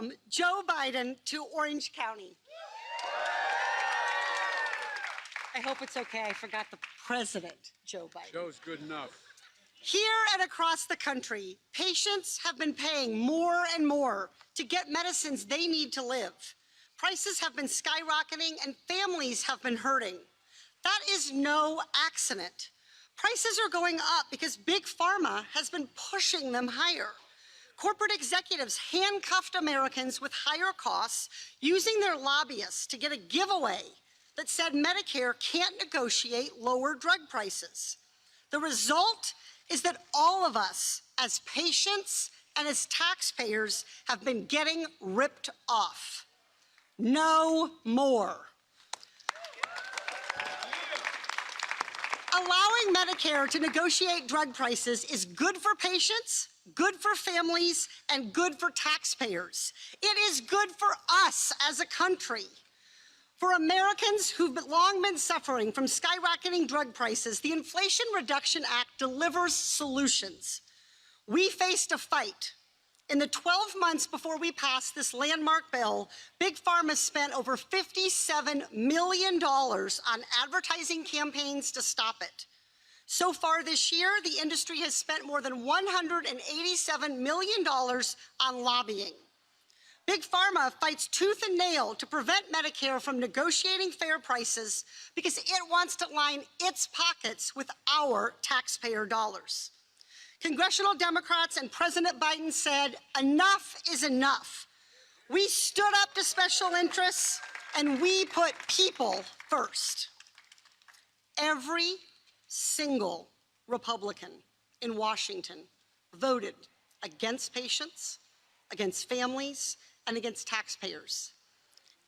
welcome Joe Biden to Orange County. I hope it's okay. I forgot the President, Joe Biden. Joe's good enough. Here and across the country, patients have been paying more and more to get medicines they need to live. Prices have been skyrocketing and families have been hurting. That is no accident. Prices are going up because Big Pharma has been pushing them higher. Corporate executives handcuffed Americans with higher costs using their lobbyists to get a giveaway that said Medicare can't negotiate lower drug prices. The result is that all of us, as patients and as taxpayers, have been getting ripped off. No more. Allowing Medicare to negotiate drug prices is good for patients, good for families, and good for taxpayers. It is good for us as a country. For Americans who've long been suffering from skyrocketing drug prices, the Inflation Reduction Act delivers solutions. We faced a fight. In the 12 months before we passed this landmark bill, Big Pharma spent over $57 million on advertising campaigns to stop it. So far this year, the industry has spent more than $187 million on lobbying. Big Pharma fights tooth and nail to prevent Medicare from negotiating fair prices because it wants to line its pockets with our taxpayer dollars. Congressional Democrats and President Biden said, enough is enough. We stood up to special interests and we put people first. Every single Republican in Washington voted against patients, against families, and against taxpayers.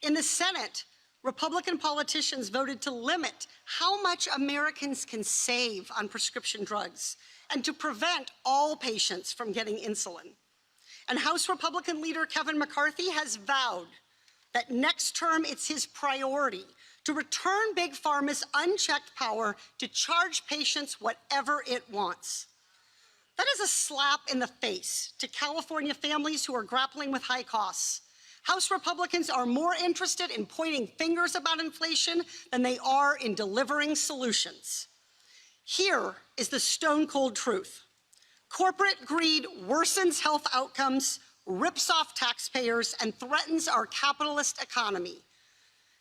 In the Senate, Republican politicians voted to limit how much Americans can save on prescription drugs and to prevent all patients from getting insulin. And House Republican leader Kevin McCarthy has vowed that next term it's his priority to return Big Pharma's unchecked power to charge patients whatever it wants. That is a slap in the face to California families who are grappling with high costs. House Republicans are more interested in pointing fingers about inflation than they are in delivering solutions. Here is the stone-cold truth. Corporate greed worsens health outcomes, rips off taxpayers, and threatens our capitalist economy.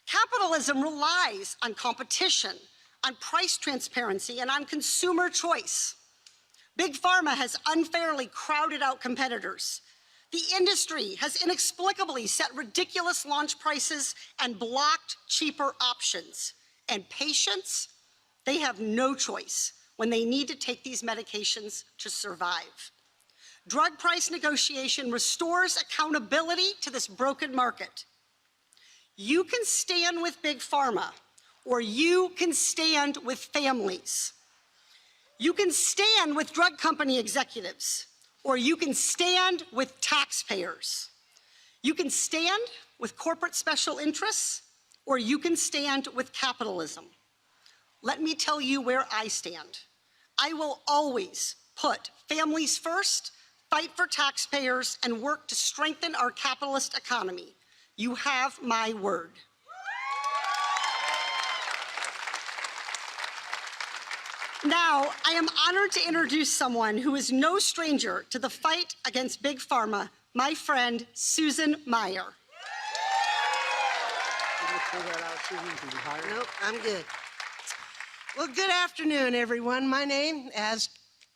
Capitalism relies on competition, on price transparency, and on consumer choice. Big Pharma has unfairly crowded out competitors. The industry has inexplicably set ridiculous launch prices and blocked cheaper options. And patients, they have no choice when they need to take these medications to survive. Drug price negotiation restores accountability to this broken market. You can stand with Big Pharma, or you can stand with families. You can stand with drug company executives, or you can stand with taxpayers. You can stand with corporate special interests, or you can stand with capitalism. Let me tell you where I stand. I will always put families first, fight for taxpayers, and work to strengthen our capitalist economy. You have my word. Now, I am honored to introduce someone who is no stranger to the fight against Big Pharma, my friend, Susan Meyer. Nope, I'm good. Well, good afternoon, everyone. My name, as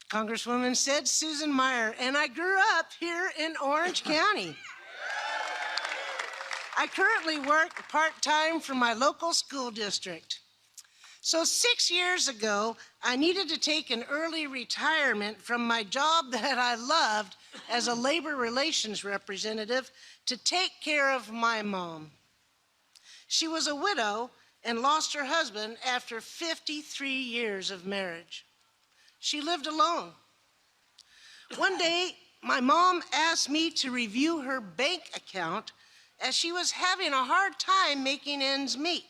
Congresswoman said, Susan Meyer, and I grew up here in Orange County. I currently work part-time for my local school district. So 6 years ago, I needed to take an early retirement from my job that I loved as a labor relations representative to take care of my mom. She was a widow and lost her husband after 53 years of marriage. She lived alone. One day, my mom asked me to review her bank account as she was having a hard time making ends meet.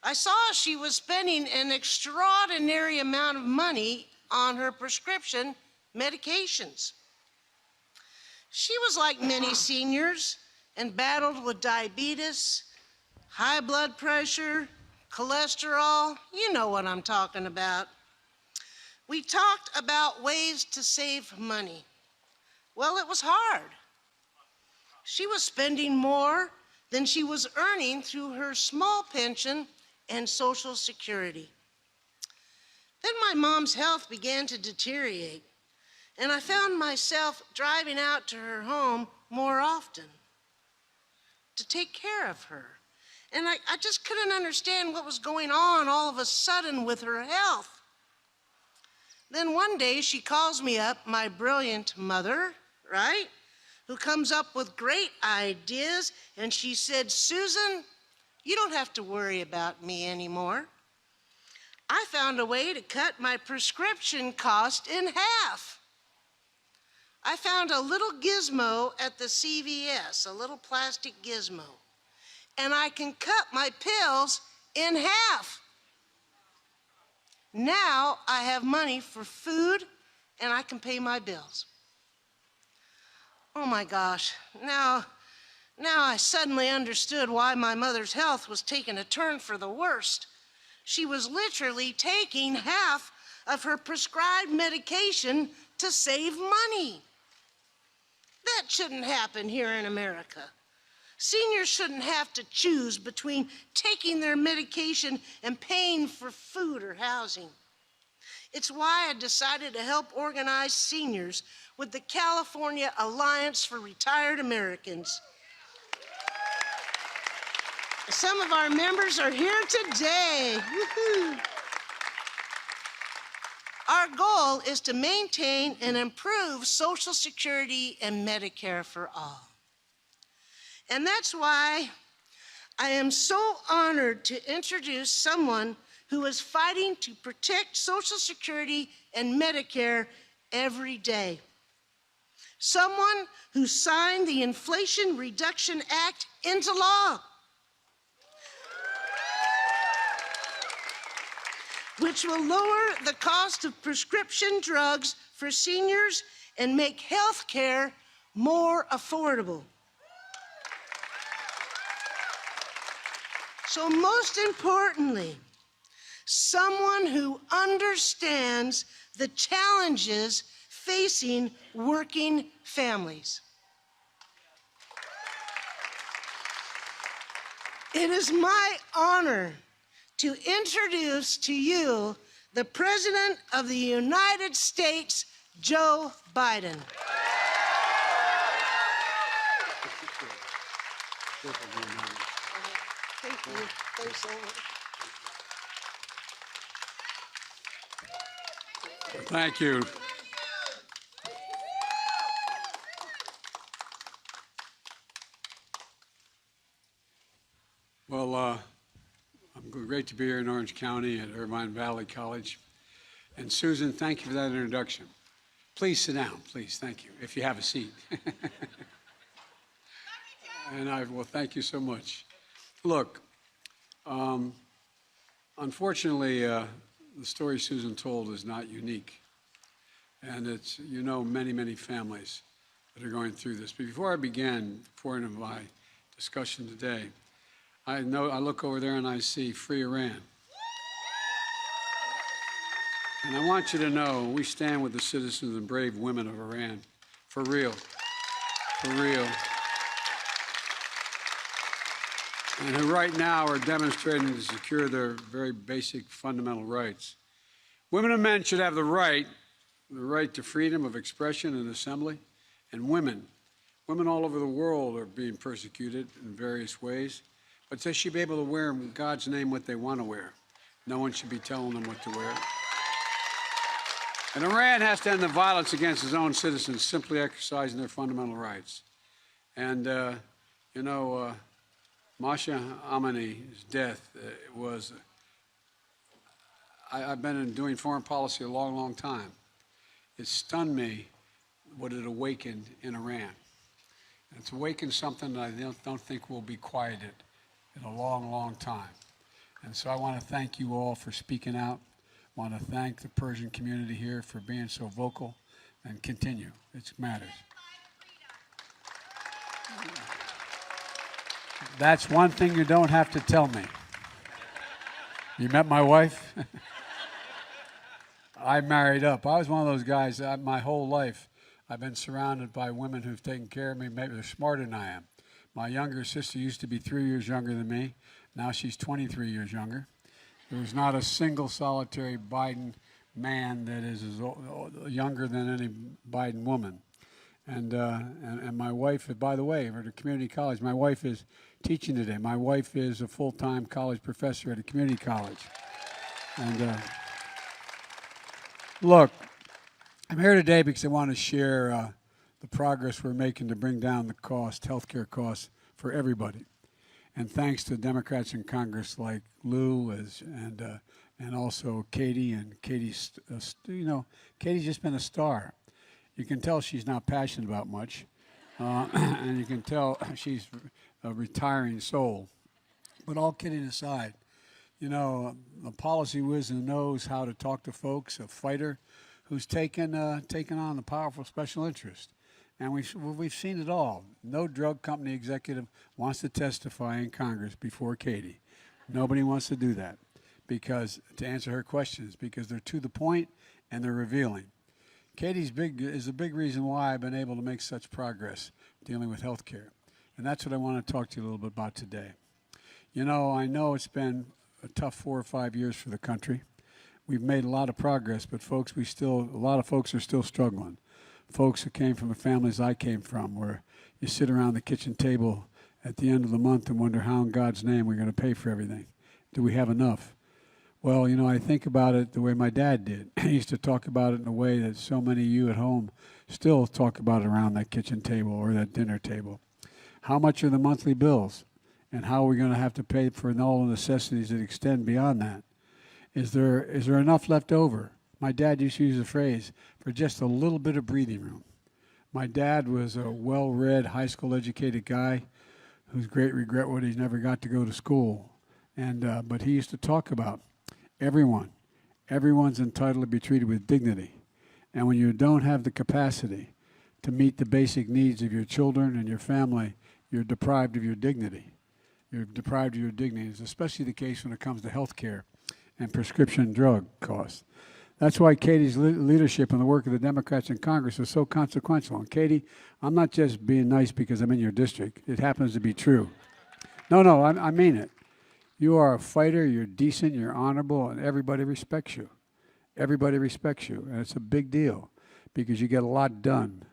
I saw she was spending an extraordinary amount of money on her prescription medications. She was like many seniors and battled with diabetes, high blood pressure, cholesterol. You know what I'm talking about. We talked about ways to save money. Well, it was hard. She was spending more than she was earning through her small pension and Social Security. Then my mom's health began to deteriorate, and I found myself driving out to her home more often to take care of her. And I just couldn't understand what was going on all of a sudden with her health. Then one day she calls me up, my brilliant mother, right, who comes up with great ideas, and she said, "Susan, you don't have to worry about me anymore. I found a way to cut my prescription cost in half. I found a little gizmo at the CVS, a little plastic gizmo, and I can cut my pills in half. Now I have money for food and I can pay my bills." Oh my gosh, now I suddenly understood why my mother's health was taking a turn for the worst. She was literally taking half of her prescribed medication to save money. That shouldn't happen here in America. Seniors shouldn't have to choose between taking their medication and paying for food or housing. It's why I decided to help organize seniors with the California Alliance for Retired Americans. Some of our members are here today. Woo-hoo. Our goal is to maintain and improve Social Security and Medicare for all. And that's why I am so honored to introduce someone who is fighting to protect Social Security and Medicare every day. Someone who signed the Inflation Reduction Act into law, which will lower the cost of prescription drugs for seniors and make health care more affordable. So most importantly, someone who understands the challenges facing working families. It is my honor to introduce to you the President of the United States, Joe Biden. Thank you. Thanks so much. Thank you. Well, great to be here in Orange County at Irvine Valley College. And Susan, thank you for that introduction. Please sit down, please, thank you, if you have a seat. And thank you so much. Look, unfortunately, the story Susan told is not unique. And it's, many, many families that are going through this. But before I begin, pouring into my discussion today, I look over there and I see free Iran. And I want you to know we stand with the citizens and brave women of Iran. For real. For real. And who right now are demonstrating to secure their very basic fundamental rights. Women and men should have the right to freedom of expression and assembly. And women all over the world are being persecuted in various ways. But they should be able to wear in God's name what they want to wear. No one should be telling them what to wear. And Iran has to end the violence against its own citizens, simply exercising their fundamental rights. And, Masha Amini's death was, I've been doing foreign policy a long, long time. It stunned me what it awakened in Iran. And it's awakened something that I don't think will be quieted in a long, long time. And so I want to thank you all for speaking out. I want to thank the Persian community here for being so vocal and continue. It matters. That's one thing you don't have to tell me. You met my wife? I married up. I was one of those guys my whole life. I've been surrounded by women who've taken care of me. Maybe they're smarter than I am. My younger sister used to be 3 years younger than me. Now she's 23 years younger. There's not a single solitary Biden man that is younger than any Biden woman. And my wife, by the way, at a community college, my wife is teaching today. My wife is a full-time college professor at a community college. And look, I'm here today because I want to share the progress we're making to bring down the cost, healthcare costs for everybody. And thanks to Democrats in Congress like Lou and also Katie. And Katie's, Katie's just been a star. You can tell she's not passionate about much, and you can tell she's a retiring soul. But all kidding aside, a policy whiz who knows how to talk to folks, a fighter who's taken on a powerful special interest. And we've seen it all. No drug company executive wants to testify in Congress before Katie. Nobody wants to do that to answer her questions, because they're to the point and they're revealing. Katie's is a big reason why I've been able to make such progress dealing with health care. And that's what I want to talk to you a little bit about today. I know it's been a tough 4 or 5 years for the country. We've made a lot of progress, but folks, a lot of folks are still struggling. Folks who came from the families I came from, where you sit around the kitchen table at the end of the month and wonder how in God's name we're going to pay for everything. Do we have enough? Well, I think about it the way my dad did. He used to talk about it in a way that so many of you at home still talk about it around that kitchen table or that dinner table. How much are the monthly bills? And how are we going to have to pay for all the necessities that extend beyond that? Is there enough left over? My dad used to use the phrase, for just a little bit of breathing room. My dad was a well-read, high school educated guy whose great regret was he never got to go to school. But he used to talk about everyone's entitled to be treated with dignity. And when you don't have the capacity to meet the basic needs of your children and your family, you're deprived of your dignity. You're deprived of your dignity. It's especially the case when it comes to health care and prescription drug costs. That's why Katie's leadership and the work of the Democrats in Congress is so consequential. And Katie, I'm not just being nice because I'm in your district. It happens to be true. No, I mean it. You are a fighter, you're decent, you're honorable, and everybody respects you. Everybody respects you, and it's a big deal because you get a lot done.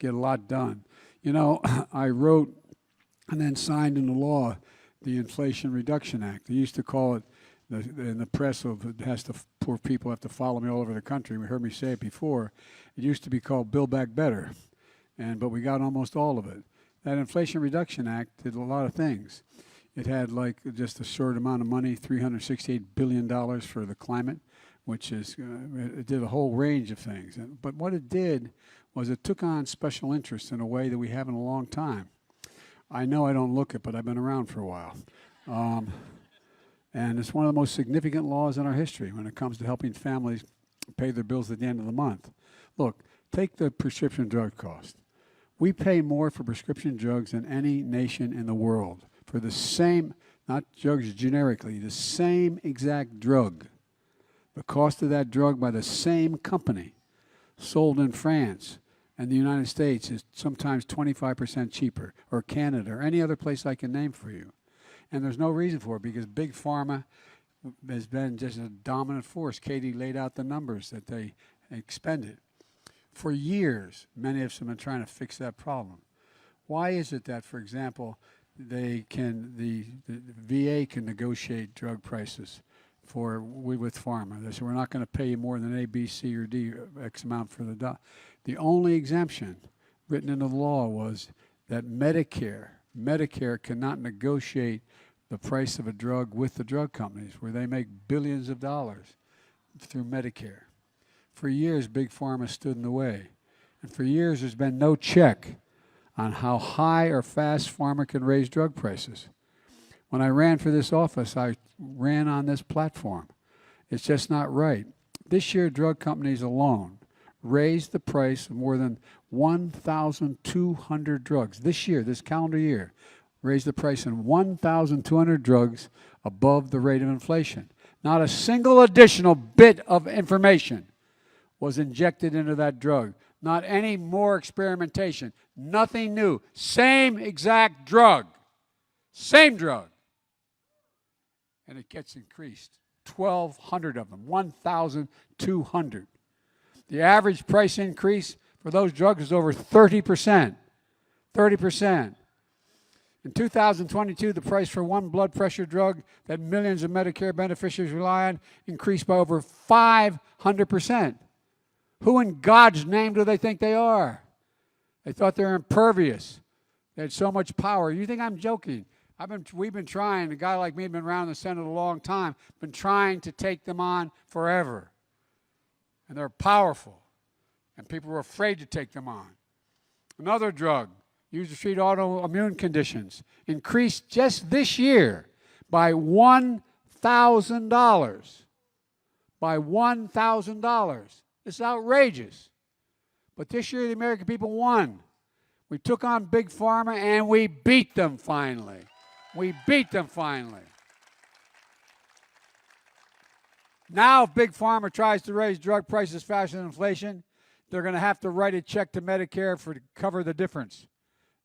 I wrote and then signed into law the Inflation Reduction Act. They used to call it, in the press, poor people have to follow me all over the country. We heard me say it before. It used to be called Build Back Better, but we got almost all of it. That Inflation Reduction Act did a lot of things. It had just a short amount of money, $368 billion for the climate, which is, it did a whole range of things. But what it did was it took on special interests in a way that we haven't in a long time. I know I don't look it, but I've been around for a while. And it's one of the most significant laws in our history when it comes to helping families pay their bills at the end of the month. Look, take the prescription drug cost. We pay more for prescription drugs than any nation in the world for the same, not drugs generically, the same exact drug. The cost of that drug by the same company sold in France and the United States is sometimes 25% cheaper, or Canada, or any other place I can name for you. And there's no reason for it because Big Pharma has been just a dominant force. Katie laid out the numbers that they expended. For years, many of us have been trying to fix that problem. Why is it that, for example, the VA can negotiate drug prices with pharma? They say, we're not going to pay you more than A, B, C, or D, X amount for the The only exemption written into the law was that Medicare cannot negotiate the price of a drug with the drug companies, where they make billions of dollars through Medicare. For years, Big Pharma stood in the way. And for years, there's been no check on how high or fast pharma can raise drug prices. When I ran for this office, I ran on this platform. It's just not right. This year, drug companies alone raised the price of more than 1,200 drugs. This year, this calendar year, raised the price on 1,200 drugs above the rate of inflation. Not a single additional bit of information was injected into that drug. Not any more experimentation. Nothing new. Same exact drug. Same drug. And it gets increased. 1,200 of them. 1,200. The average price increase for those drugs is over 30%. 30%. In 2022, the price for one blood pressure drug that millions of Medicare beneficiaries rely on increased by over 500%. Who in God's name do they think they are? They thought they were impervious. They had so much power. You think I'm joking? We've been trying, a guy like me has been around the Senate a long time, been trying to take them on forever. And they're powerful. And people were afraid to take them on. Another drug used to treat autoimmune conditions increased just this year by $1,000. By $1,000. It's outrageous. But this year the American people won. We took on Big Pharma and we beat them finally. We beat them finally. Now if Big Pharma tries to raise drug prices faster than inflation, they're going to have to write a check to Medicare to cover the difference.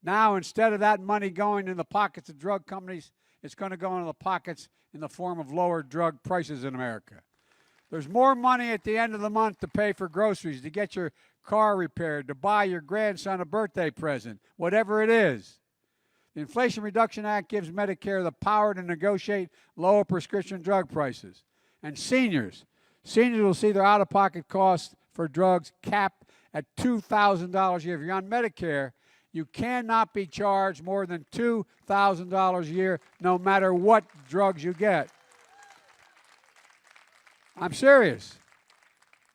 Now instead of that money going in the pockets of drug companies, it's going to go into the pockets in the form of lower drug prices in America. There's more money at the end of the month to pay for groceries, to get your car repaired, to buy your grandson a birthday present, whatever it is. The Inflation Reduction Act gives Medicare the power to negotiate lower prescription drug prices. And seniors will see their out-of-pocket costs for drugs capped at $2,000 a year. If you're on Medicare, you cannot be charged more than $2,000 a year, no matter what drugs you get. I'm serious.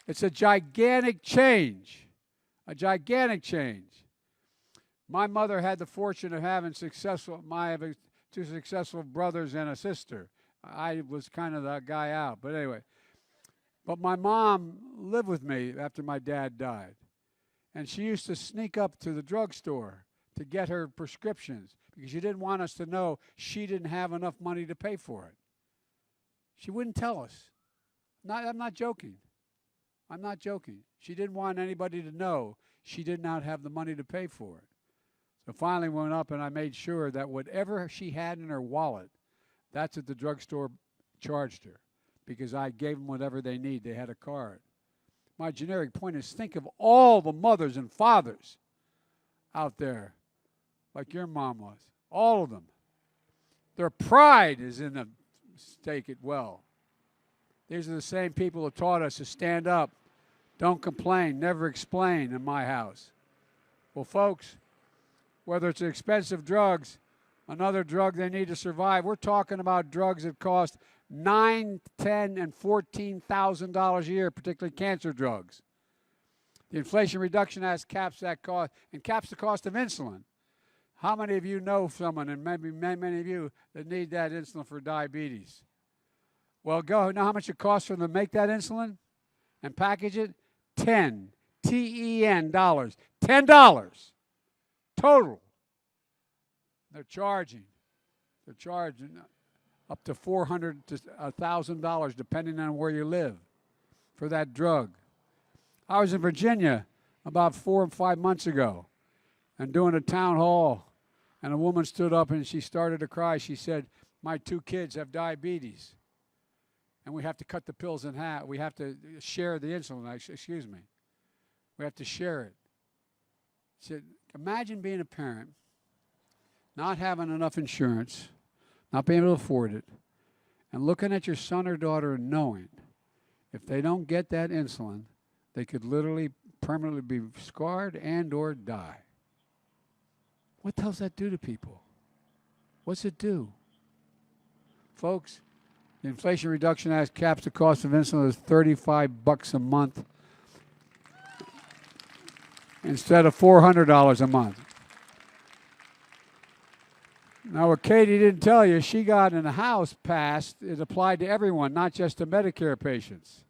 It's a gigantic change. A gigantic change. My mother had the fortune of having two successful brothers and a sister. I was kind of the guy out, but anyway. But my mom lived with me after my dad died. And she used to sneak up to the drugstore to get her prescriptions because she didn't want us to know she didn't have enough money to pay for it. She wouldn't tell us. I'm not joking. I'm not joking. She didn't want anybody to know she did not have the money to pay for it. So finally went up and I made sure that whatever she had in her wallet, that's what the drugstore charged her because I gave them whatever they need. They had a card. My generic point is think of all the mothers and fathers out there like your mom was. All of them. Their pride is in the stake it well. These are the same people who taught us to stand up, don't complain, never explain in my house. Well, folks, whether it's expensive drugs, another drug they need to survive, we're talking about drugs that cost $9,000, $10,000, and $14,000 a year, particularly cancer drugs. The Inflation Reduction Act caps that cost and caps the cost of insulin. How many of you know someone, and maybe many of you, that need that insulin for diabetes? Well, go know how much it costs for them to make that insulin and package it? $10 dollars. $10 total. They're charging up to $400 to $1,000 depending on where you live for that drug. I was in Virginia about 4 or 5 months ago and doing a town hall, and a woman stood up and she started to cry. She said, "My 2 kids have diabetes, and we have to cut the pills in half. We have to share the insulin. Excuse me. We have to share it." She said, imagine being a parent, not having enough insurance, not being able to afford it, and looking at your son or daughter and knowing if they don't get that insulin, they could literally permanently be scarred and or die. What does that do to people? What's it do? Folks, the Inflation Reduction Act caps the cost of insulin as $35 a month instead of $400 a month. Now, what Katie didn't tell you, she got in the House passed, it applied to everyone, not just to Medicare patients.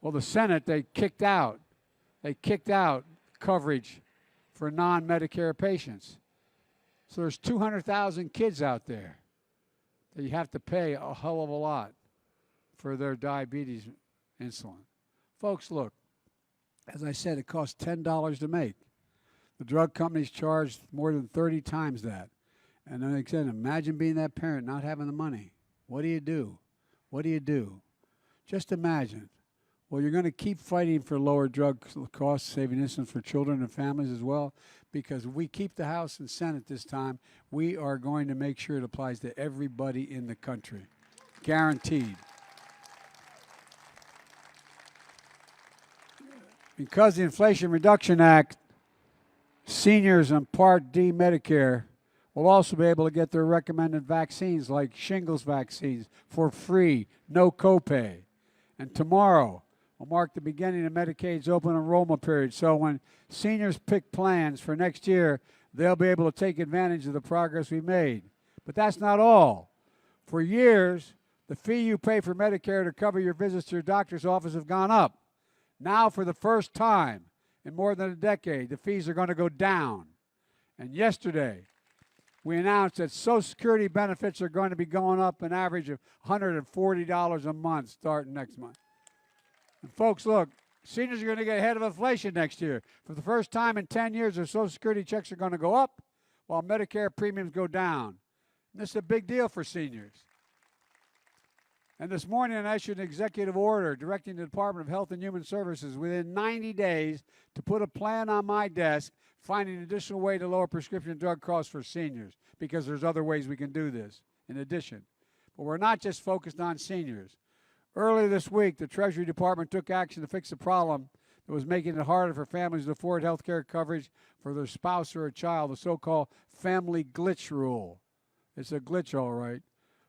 Well, the Senate, they kicked out they kicked out coverage for non-Medicare patients. So there's 200,000 kids out there that you have to pay a hell of a lot for their diabetes insulin. Folks, look, as I said, it costs $10 to make. The drug companies charge more than 30 times that. And then again, imagine being that parent, not having the money. What do you do? What do you do? Just imagine. Well, you're going to keep fighting for lower drug costs, saving insulin for children and families as well, because if we keep the House and Senate this time, we are going to make sure it applies to everybody in the country. Guaranteed. Because the Inflation Reduction Act, seniors on Part D Medicare will also be able to get their recommended vaccines like shingles vaccines for free, no copay. And tomorrow will mark the beginning of Medicaid's open enrollment period. So when seniors pick plans for next year, they'll be able to take advantage of the progress we made. But that's not all. For years, the fee you pay for Medicare to cover your visits to your doctor's office have gone up. Now, for the first time in more than a decade, the fees are going to go down. And yesterday, we announced that Social Security benefits are going to be going up an average of $140 a month starting next month. And folks, look, seniors are going to get ahead of inflation next year. For the first time in 10 years, their Social Security checks are going to go up while Medicare premiums go down. And this is a big deal for seniors. And this morning, I issued an executive order directing the Department of Health and Human Services within 90 days to put a plan on my desk finding an additional way to lower prescription drug costs for seniors, because there's other ways we can do this in addition. But we're not just focused on seniors. Earlier this week, the Treasury Department took action to fix the problem that was making it harder for families to afford health care coverage for their spouse or a child, the so-called family glitch rule. It's a glitch, all right.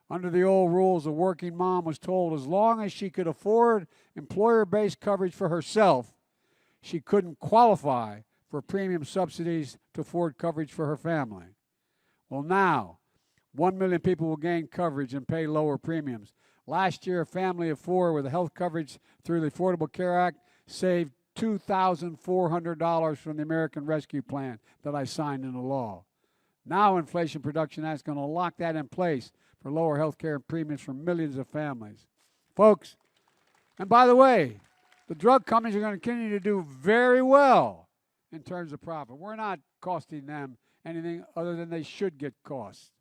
Under the old rules, a working mom was told as long as she could afford employer-based coverage for herself, she couldn't qualify for premium subsidies to afford coverage for her family. Well, now, 1 million people will gain coverage and pay lower premiums. Last year, a family of four with health coverage through the Affordable Care Act saved $2,400 from the American Rescue Plan that I signed into law. Now, Inflation Reduction Act is going to lock that in place for lower health care and premiums for millions of families. Folks, and by the way, the drug companies are going to continue to do very well in terms of profit. We're not costing them anything other than they should get costs.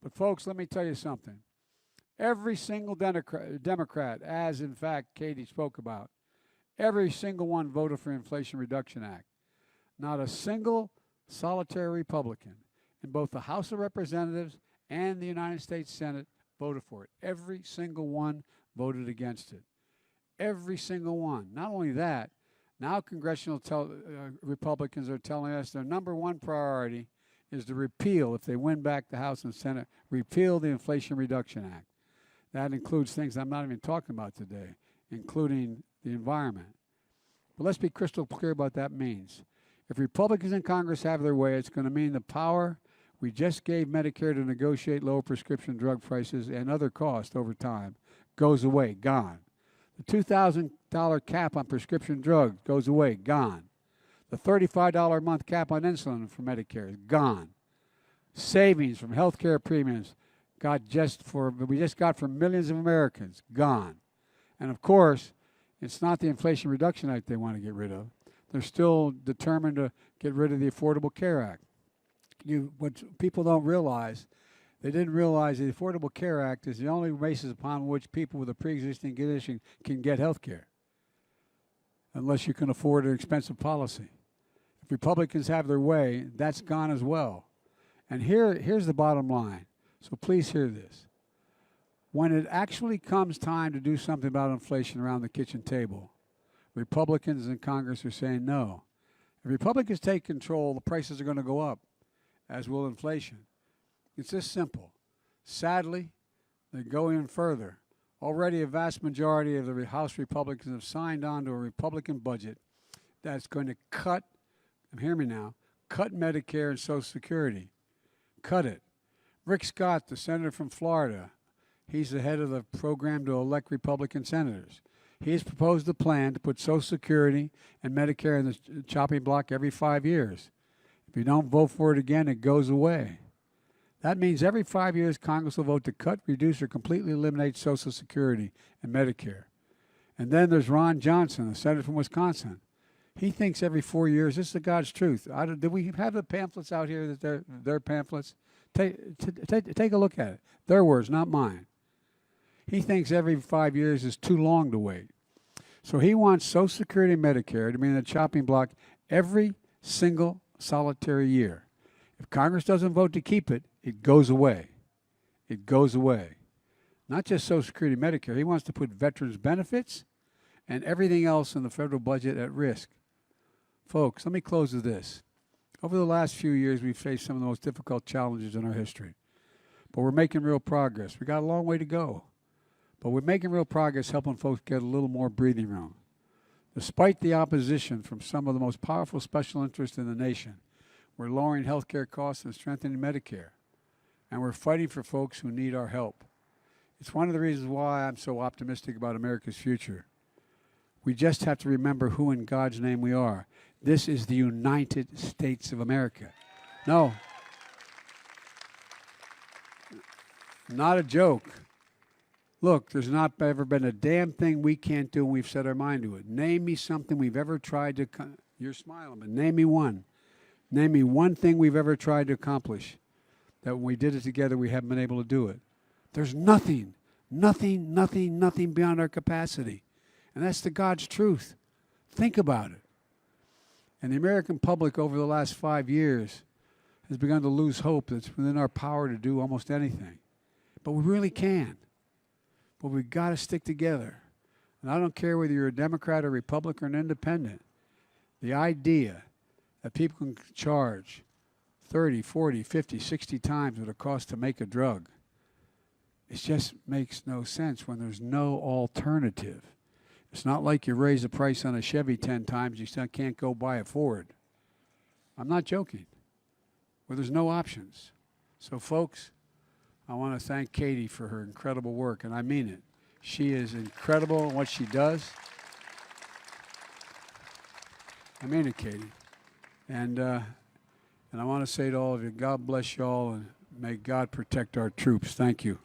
But folks, let me tell you something. Every single Democrat, as in fact Katie spoke about, every single one voted for Inflation Reduction Act. Not a single solitary Republican in both the House of Representatives and the United States Senate voted for it. Every single one voted against it. Every single one. Not only that, now congressional Republicans are telling us their number one priority is to repeal, if they win back the House and Senate, repeal the Inflation Reduction Act. That includes things I'm not even talking about today, including the environment. But let's be crystal clear about what that means. If Republicans in Congress have their way, it's going to mean the power we just gave Medicare to negotiate lower prescription drug prices and other costs over time goes away, gone. The $2,000 cap on prescription drugs goes away, gone. The $35 a month cap on insulin for Medicare is gone. Savings from health care premiums we just got for millions of Americans, gone. And of course, it's not the Inflation Reduction Act they want to get rid of. They're still determined to get rid of the Affordable Care Act. What people don't realize, they didn't realize the Affordable Care Act is the only basis upon which people with a pre-existing condition can get health care, unless you can afford an expensive policy. If Republicans have their way, that's gone as well. And here's the bottom line, so please hear this. When it actually comes time to do something about inflation around the kitchen table, Republicans in Congress are saying no. If Republicans take control, the prices are going to go up, as will inflation. It's this simple. Sadly, they go even further. Already a vast majority of the House Republicans have signed on to a Republican budget that's going to cut, hear me now, cut Medicare and Social Security. Cut it. Rick Scott, the senator from Florida, he's the head of the program to elect Republican senators. He has proposed a plan to put Social Security and Medicare in the chopping block every 5 years. If you don't vote for it again, it goes away. That means every 5 years, Congress will vote to cut, reduce, or completely eliminate Social Security and Medicare. And then there's Ron Johnson, a senator from Wisconsin. He thinks every 4 years, this is the God's truth. Did we have the pamphlets out here, that their pamphlets? Take a look at it. Their words, not mine. He thinks every 5 years is too long to wait. So he wants Social Security and Medicare to be in the chopping block every single solitary year. If Congress doesn't vote to keep it, it goes away. It goes away. Not just Social Security and Medicare. He wants to put veterans' benefits and everything else in the federal budget at risk. Folks, let me close with this. Over the last few years, we've faced some of the most difficult challenges in our history. But we're making real progress. We got a long way to go. But we're making real progress helping folks get a little more breathing room. Despite the opposition from some of the most powerful special interests in the nation, we're lowering health care costs and strengthening Medicare. And we're fighting for folks who need our help. It's one of the reasons why I'm so optimistic about America's future. We just have to remember who in God's name we are. This is the United States of America. No. Not a joke. Look, there's not ever been a damn thing we can't do when we've set our mind to it. Name me something we've ever tried to... You're smiling, but name me one. Name me one thing we've ever tried to accomplish that when we did it together, we haven't been able to do it. There's nothing beyond our capacity. And that's the God's truth. Think about it. And the American public over the last 5 years has begun to lose hope that it's within our power to do almost anything. But we really can. But we've got to stick together. And I don't care whether you're a Democrat or Republican or an independent. The idea that people can charge 30, 40, 50, 60 times what it costs to make a drug, it just makes no sense when there's no alternative. It's not like you raise the price on a Chevy 10 times, you still can't go buy a Ford. I'm not joking. Well, there's no options. So, folks, I want to thank Katie for her incredible work, and I mean it. She is incredible in what she does. I mean it, Katie. And I want to say to all of you, God bless you all, and may God protect our troops. Thank you.